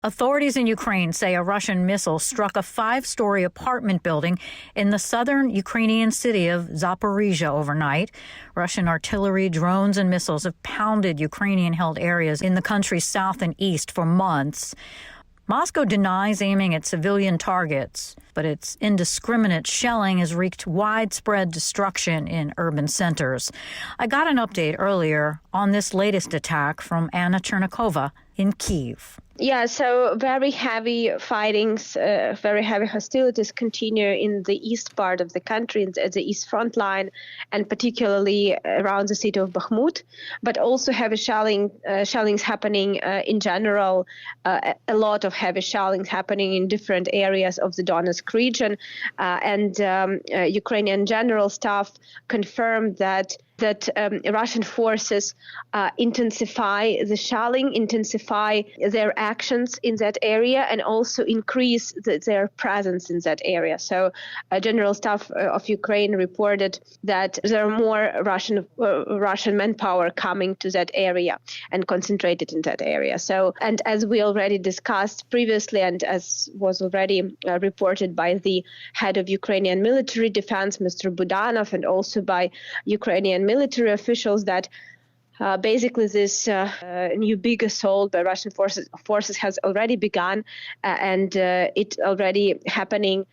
Authorities in Ukraine say a Russian missile struck a 5-story apartment building in the southern Ukrainian city of Zaporizhia overnight. Russian artillery, drones, and missiles have pounded Ukrainian-held areas in the country's south and east for months. Moscow denies aiming at civilian targets, but its indiscriminate shelling has wreaked widespread destruction in urban centers. I got an update earlier on this latest attack from Anna Chernikova in Kyiv. Yeah, so very heavy fightings, very heavy hostilities continue in the east part of the country, at the east front line, and particularly around the city of Bakhmut, but also heavy shellings happening in general, a lot of heavy shellings happening in different areas of the Donetsk region, and Ukrainian general staff confirmed that Russian forces intensify the shelling, intensify their actions in that area, and also increase their presence in that area. So General Staff of Ukraine reported that there are more Russian manpower coming to that area and concentrated in that area. So, and as we already discussed previously, and as was already reported by the head of Ukrainian military defense, Mr. Budanov, and also by Ukrainian military officials, that basically this new big assault by Russian forces has already begun, and it's already happening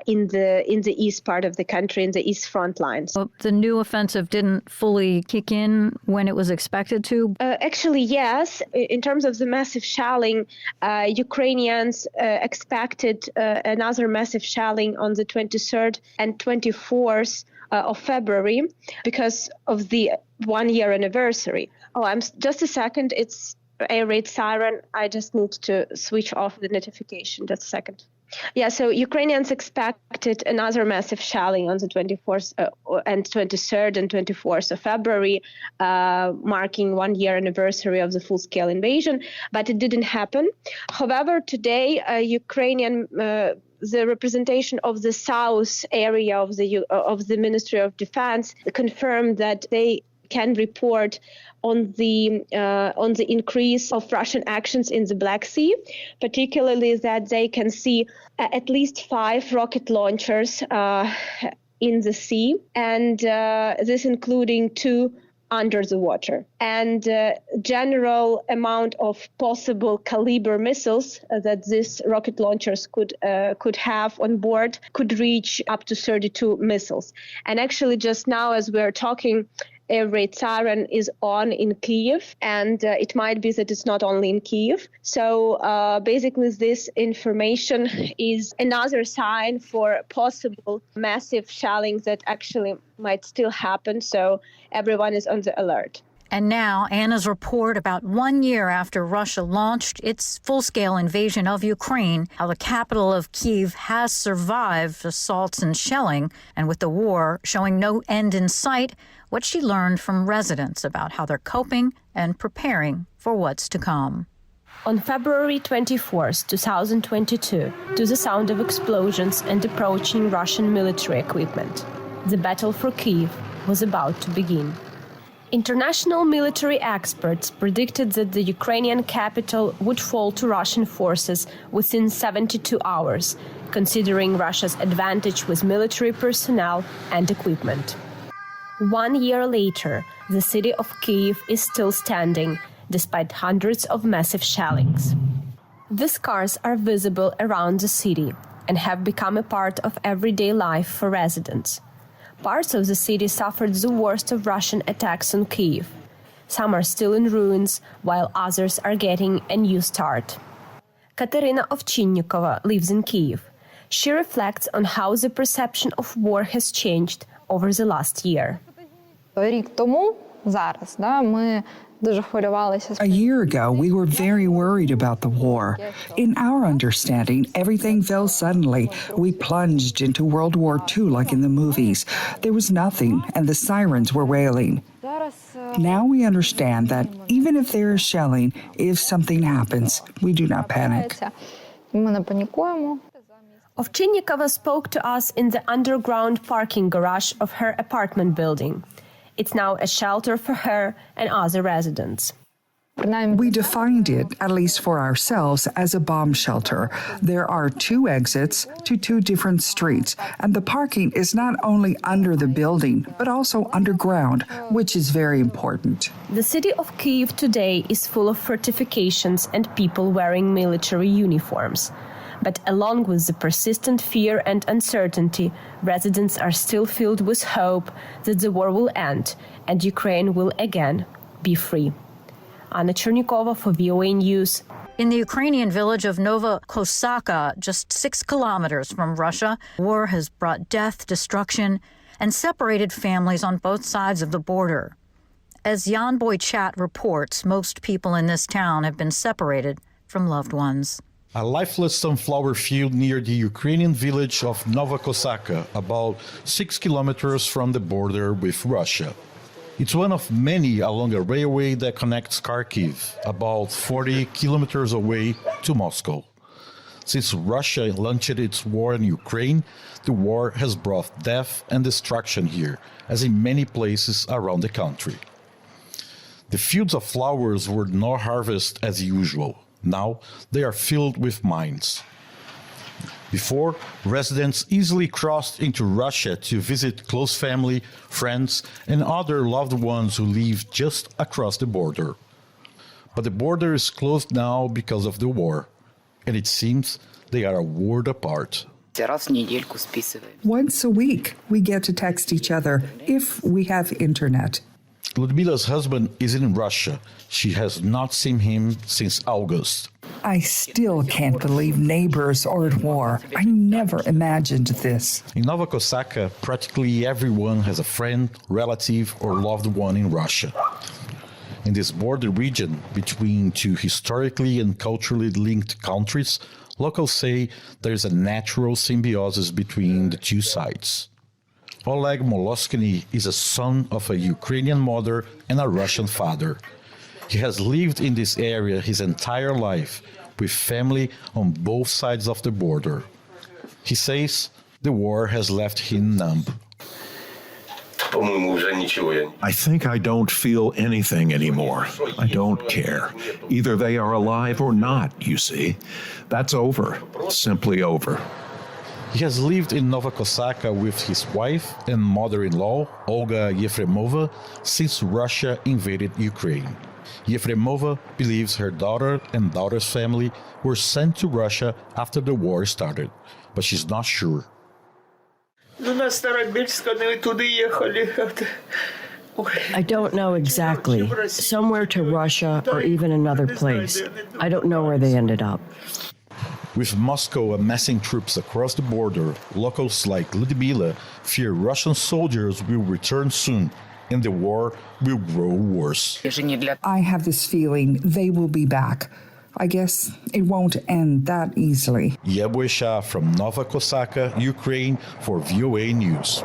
in the east part of the country, in the east front lines. Well, the new offensive didn't fully kick in when it was expected to? Actually, yes. In terms of the massive shelling, Ukrainians expected another massive shelling on the 23rd and 24th of February because of the 1-year anniversary. Oh, just a second. It's air raid siren. I just need to switch off the notification. Just a second. Yeah, so Ukrainians expected another massive shelling on the 24th and 23rd and 24th of February, marking 1-year anniversary of the full-scale invasion, but it didn't happen. However, today, the representation of the south area of the Ministry of Defense confirmed that they can report on the increase of Russian actions in the Black Sea, particularly that they can see at least 5 rocket launchers in the sea, and this including 2 under the water. And general amount of possible caliber missiles that these rocket launchers could have on board could reach up to 32 missiles. And actually just now as we're talking, air raid siren is on in Kyiv, and it might be that it's not only in Kyiv. So basically this information is another sign for possible massive shelling that actually might still happen. So everyone is on the alert. And now, Anna's report about 1 year after Russia launched its full-scale invasion of Ukraine, how the capital of Kyiv has survived assaults and shelling, and with the war showing no end in sight, what she learned from residents about how they're coping and preparing for what's to come. On February 24, 2022, to the sound of explosions and approaching Russian military equipment, the battle for Kyiv was about to begin. International military experts predicted that the Ukrainian capital would fall to Russian forces within 72 hours, considering Russia's advantage with military personnel and equipment. 1 year later, the city of Kyiv is still standing, despite hundreds of massive shellings. The scars are visible around the city and have become a part of everyday life for residents. Parts of the city suffered the worst of Russian attacks on Kyiv. Some are still in ruins, while others are getting a new start. Katerina Ovchinnikova lives in Kyiv. She reflects on how the perception of war has changed over the last year. A year ago, we were very worried about the war. In our understanding, everything fell suddenly. We plunged into World War II like in the movies. There was nothing, and the sirens were wailing. Now we understand that even if there is shelling, if something happens, we do not panic. Ovchinnikova spoke to us in the underground parking garage of her apartment building. It's now a shelter for her and other residents. We defined it, at least for ourselves, as a bomb shelter. There are 2 exits to 2 different streets, and the parking is not only under the building, but also underground, which is very important. The city of Kyiv today is full of fortifications and people wearing military uniforms. But along with the persistent fear and uncertainty, residents are still filled with hope that the war will end and Ukraine will again be free. Anna Chernikova for VOA News. In the Ukrainian village of Novokosaka, just 6 kilometers from Russia, war has brought death, destruction, and separated families on both sides of the border. As Jan Boychat reports, most people in this town have been separated from loved ones. A lifeless sunflower field near the Ukrainian village of Novokosaka, about 6 kilometers from the border with Russia. It's one of many along a railway that connects Kharkiv, about 40 kilometers away, to Moscow. Since Russia launched its war in Ukraine, the war has brought death and destruction here, as in many places around the country. The fields of flowers were not harvested as usual. Now they are filled with mines. Before, residents easily crossed into Russia to visit close family, friends, and other loved ones who live just across the border. But the border is closed now because of the war, and it seems they are a world apart. Once a week, we get to text each other if we have internet. Ludmila's husband is in Russia. She has not seen him since August. I still can't believe neighbors are at war. I never imagined this. In Novokosaka, practically everyone has a friend, relative, or loved one in Russia. In this border region between 2 historically and culturally linked countries, locals say there is a natural symbiosis between the 2 sides. Oleg Moloskiny is a son of a Ukrainian mother and a Russian father. He has lived in this area his entire life, with family on both sides of the border. He says the war has left him numb. I think I don't feel anything anymore. I don't care. Either they are alive or not, you see. That's over. Simply over. He has lived in Novokosaka with his wife and mother-in-law, Olga Yefremova, since Russia invaded Ukraine. Yefremova believes her daughter and daughter's family were sent to Russia after the war started, but she's not sure. I don't know exactly. Somewhere to Russia or even another place. I don't know where they ended up. With Moscow amassing troops across the border, locals like Ludmila fear Russian soldiers will return soon and the war will grow worse. I have this feeling they will be back. I guess it won't end that easily. Yabuesha from Novokosaka, Ukraine, for VOA News.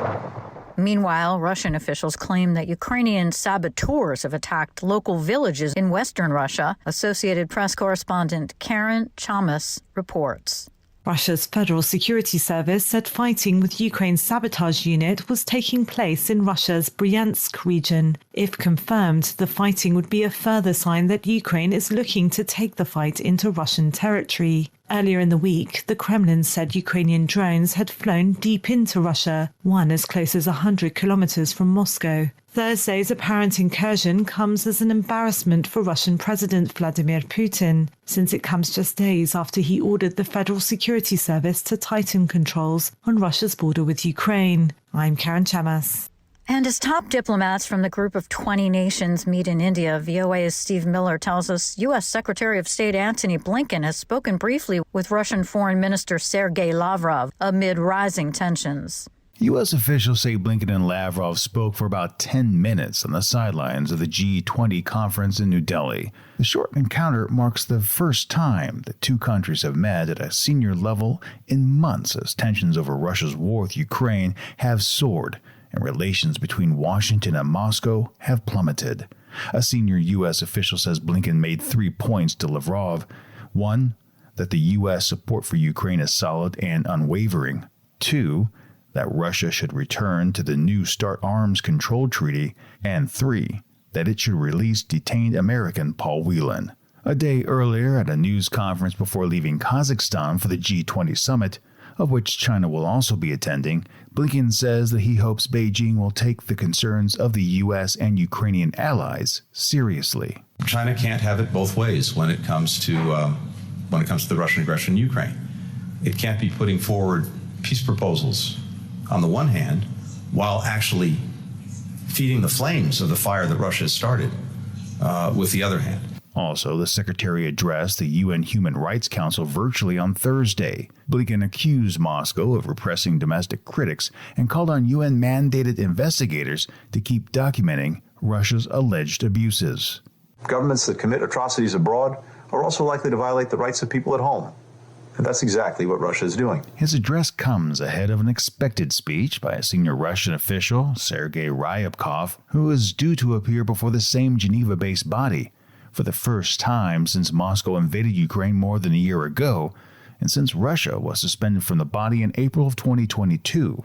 Meanwhile, Russian officials claim that Ukrainian saboteurs have attacked local villages in western Russia. Associated Press correspondent Karen Chamas reports. Russia's Federal Security Service said fighting with Ukraine's sabotage unit was taking place in Russia's Bryansk region. If confirmed, the fighting would be a further sign that Ukraine is looking to take the fight into Russian territory. Earlier in the week, the Kremlin said Ukrainian drones had flown deep into Russia, one as close as 100 kilometers from Moscow. Thursday's apparent incursion comes as an embarrassment for Russian President Vladimir Putin, since it comes just days after he ordered the Federal Security Service to tighten controls on Russia's border with Ukraine. I'm Karen Chamas. And as top diplomats from the group of 20 nations meet in India, VOA's Steve Miller tells us U.S. Secretary of State Antony Blinken has spoken briefly with Russian Foreign Minister Sergei Lavrov amid rising tensions. U.S. officials say Blinken and Lavrov spoke for about 10 minutes on the sidelines of the G20 conference in New Delhi. The short encounter marks the first time the 2 countries have met at a senior level in months as tensions over Russia's war with Ukraine have soared and relations between Washington and Moscow have plummeted. A senior U.S. official says Blinken made 3 points to Lavrov. 1, that the U.S. support for Ukraine is solid and unwavering. 2, that Russia should return to the New START arms control treaty. And 3, that it should release detained American Paul Whelan. A day earlier, at a news conference before leaving Kazakhstan for the G20 summit, of which China will also be attending, Blinken says that he hopes Beijing will take the concerns of the U.S. and Ukrainian allies seriously. China can't have it both ways when it comes to the Russian aggression in Ukraine. It can't be putting forward peace proposals on the one hand, while actually feeding the flames of the fire that Russia has started with the other hand. Also, the secretary addressed the UN Human Rights Council virtually on Thursday. Blinken accused Moscow of repressing domestic critics and called on UN-mandated investigators to keep documenting Russia's alleged abuses. Governments that commit atrocities abroad are also likely to violate the rights of people at home. And that's exactly what Russia is doing. His address comes ahead of an expected speech by a senior Russian official, Sergei Ryabkov, who is due to appear before the same Geneva-based body for the first time since Moscow invaded Ukraine more than a year ago, and since Russia was suspended from the body in April of 2022.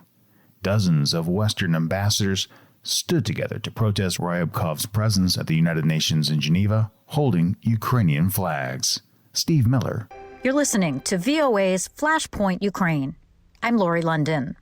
Dozens of Western ambassadors stood together to protest Ryabkov's presence at the United Nations in Geneva, holding Ukrainian flags. Steve Miller. You're listening to VOA's Flashpoint Ukraine. I'm Lori London.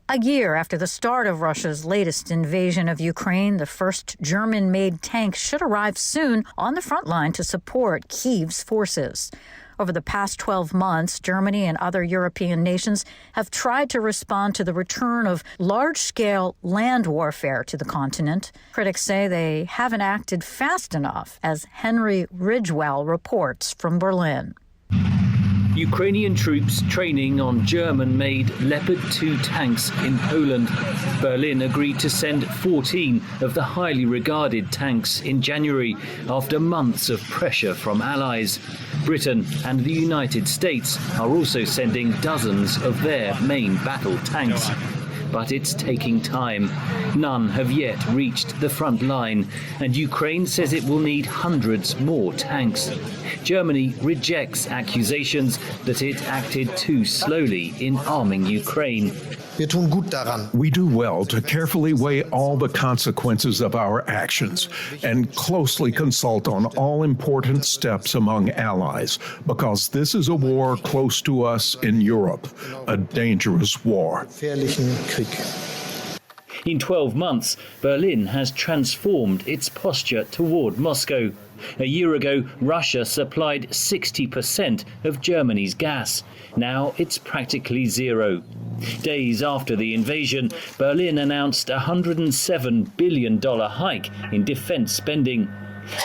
A year after the start of Russia's latest invasion of Ukraine, the first German-made tanks should arrive soon on the front line to support Kyiv's forces. Over the past 12 months, Germany and other European nations have tried to respond to the return of large-scale land warfare to the continent. Critics say they haven't acted fast enough, as Henry Ridgewell reports from Berlin. Ukrainian troops training on German-made Leopard 2 tanks in Poland. Berlin agreed to send 14 of the highly regarded tanks in January after months of pressure from allies. Britain and the United States are also sending dozens of their main battle tanks. But it's taking time. None have yet reached the front line, and Ukraine says it will need hundreds more tanks. Germany rejects accusations that it acted too slowly in arming Ukraine. We do well to carefully weigh all the consequences of our actions and closely consult on all important steps among allies, because this is a war close to us in Europe, a dangerous war. In 12 months, Berlin has transformed its posture toward Moscow. A year ago, Russia supplied 60% of Germany's gas. Now it's practically zero. Days after the invasion, Berlin announced a $107 billion hike in defense spending.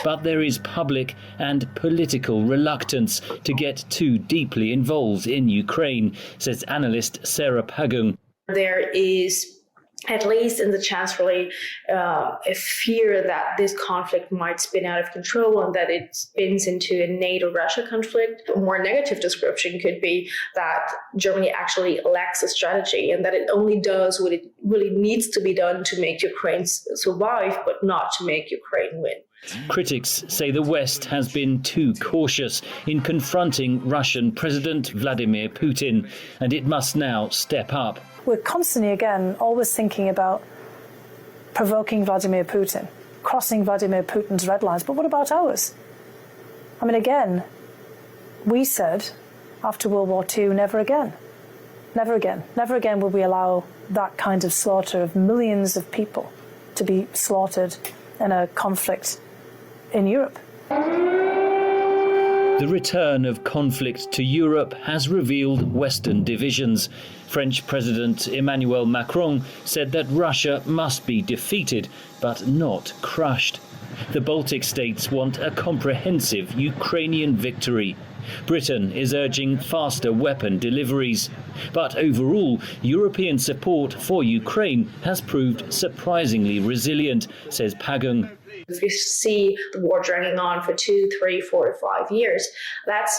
But there is public and political reluctance to get too deeply involved in Ukraine, says analyst Sarah Pagung. There is, at least in the Chancellery, a fear that this conflict might spin out of control and that it spins into a NATO-Russia conflict. A more negative description could be that Germany actually lacks a strategy and that it only does what it really needs to be done to make Ukraine survive, but not to make Ukraine win. Critics say the West has been too cautious in confronting Russian President Vladimir Putin, and it must now step up. We're constantly, again, always thinking about provoking Vladimir Putin, crossing Vladimir Putin's red lines. But what about ours? I mean, again, we said after World War II, never again. Never again. Never again will we allow that kind of slaughter of millions of people to be slaughtered in a conflict in Europe. The return of conflict to Europe has revealed Western divisions. French President Emmanuel Macron said that Russia must be defeated, but not crushed. The Baltic states want a comprehensive Ukrainian victory. Britain is urging faster weapon deliveries. But overall, European support for Ukraine has proved surprisingly resilient, says Pagung. If you see the war dragging on for 2, 3, 4, 5 years, that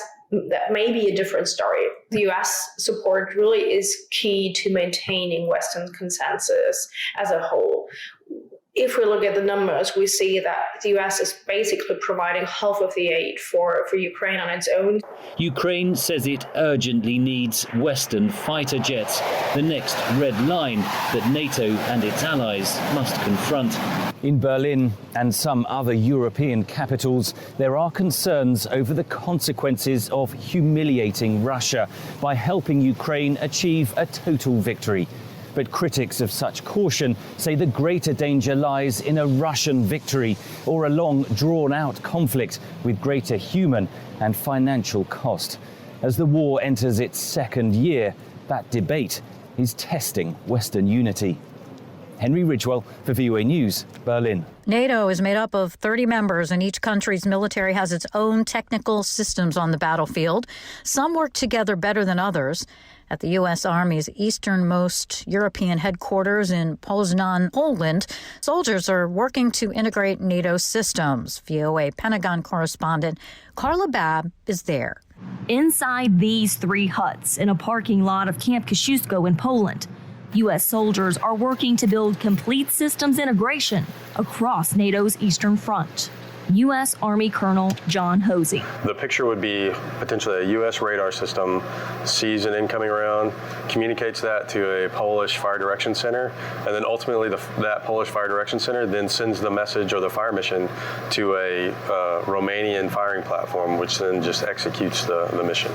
may be a different story. The US support really is key to maintaining Western consensus as a whole. If we look at the numbers, we see that the US is basically providing half of the aid for Ukraine on its own. Ukraine says it urgently needs Western fighter jets, the next red line that NATO and its allies must confront. In Berlin and some other European capitals, there are concerns over the consequences of humiliating Russia by helping Ukraine achieve a total victory. But critics of such caution say the greater danger lies in a Russian victory or a long, drawn-out conflict with greater human and financial cost. As the war enters its second year, that debate is testing Western unity. Henry Ridgewell for VOA News, Berlin. NATO is made up of 30 members, and each country's military has its own technical systems on the battlefield. Some work together better than others. At the U.S. Army's easternmost European headquarters in Poznan, Poland, soldiers are working to integrate NATO systems. VOA Pentagon correspondent Carla Babb is there. Inside these 3 huts in a parking lot of Camp Kosciuszko in Poland, U.S. soldiers are working to build complete systems integration across NATO's Eastern Front. U.S. Army Colonel John Hosey. The picture would be potentially a U.S. radar system sees an incoming round, communicates that to a Polish fire direction center, and then ultimately that Polish fire direction center then sends the message or the fire mission to a Romanian firing platform, which then just executes the mission.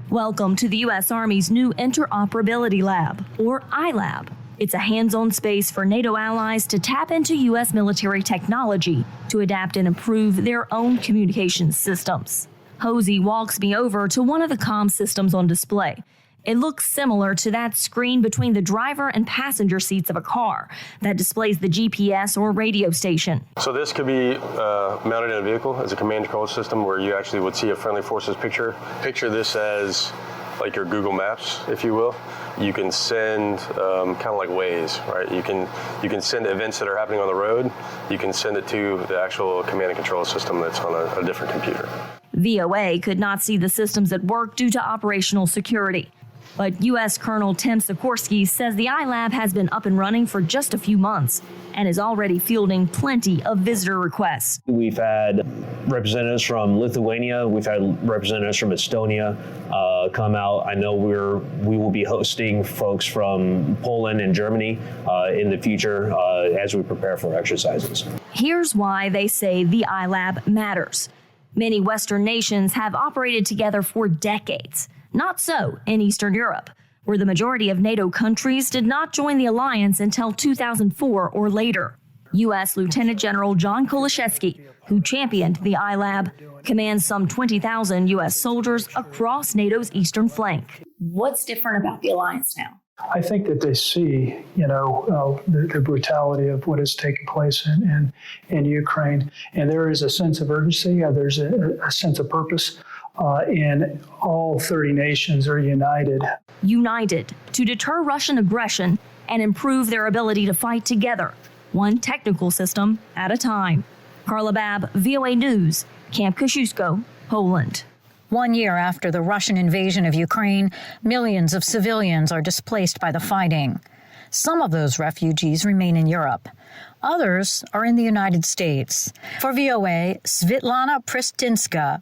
Welcome to the U.S. Army's new Interoperability Lab, or iLab. It's a hands-on space for NATO allies to tap into U.S. military technology to adapt and improve their own communications systems. Hosey walks me over to one of the comm systems on display. It looks similar to that screen between the driver and passenger seats of a car that displays the GPS or radio station. So this could be mounted in a vehicle as a command and control system where you actually would see a friendly forces picture. Picture this as like your Google Maps, if you will. You can send kind of like Waze, right? You can send events that are happening on the road. You can send it to the actual command and control system that's on a different computer. VOA could not see the systems at work due to operational security. But U.S. Colonel Tim Sikorsky says the iLab has been up and running for just a few months and is already fielding plenty of visitor requests. We've had representatives from Lithuania, we've had representatives from Estonia come out. I know we will be hosting folks from Poland and Germany in the future as we prepare for exercises. Here's why they say the iLab matters. Many Western nations have operated together for decades. Not so in Eastern Europe, where the majority of NATO countries did not join the alliance until 2004 or later. U.S. Lieutenant General John Kolashevsky, who championed the iLab, commands some 20,000 U.S. soldiers across NATO's eastern flank. What's different about the alliance now? I think that they see, the brutality of what has taken place in Ukraine, and there is a sense of urgency. There's a sense of purpose. And all 30 nations are united. United to deter Russian aggression and improve their ability to fight together, one technical system at a time. Carla Babb, VOA News, Camp Kosciuszko, Poland. 1 year after the Russian invasion of Ukraine, millions of civilians are displaced by the fighting. Some of those refugees remain in Europe. Others are in the United States. For VOA, Svitlana Pristinska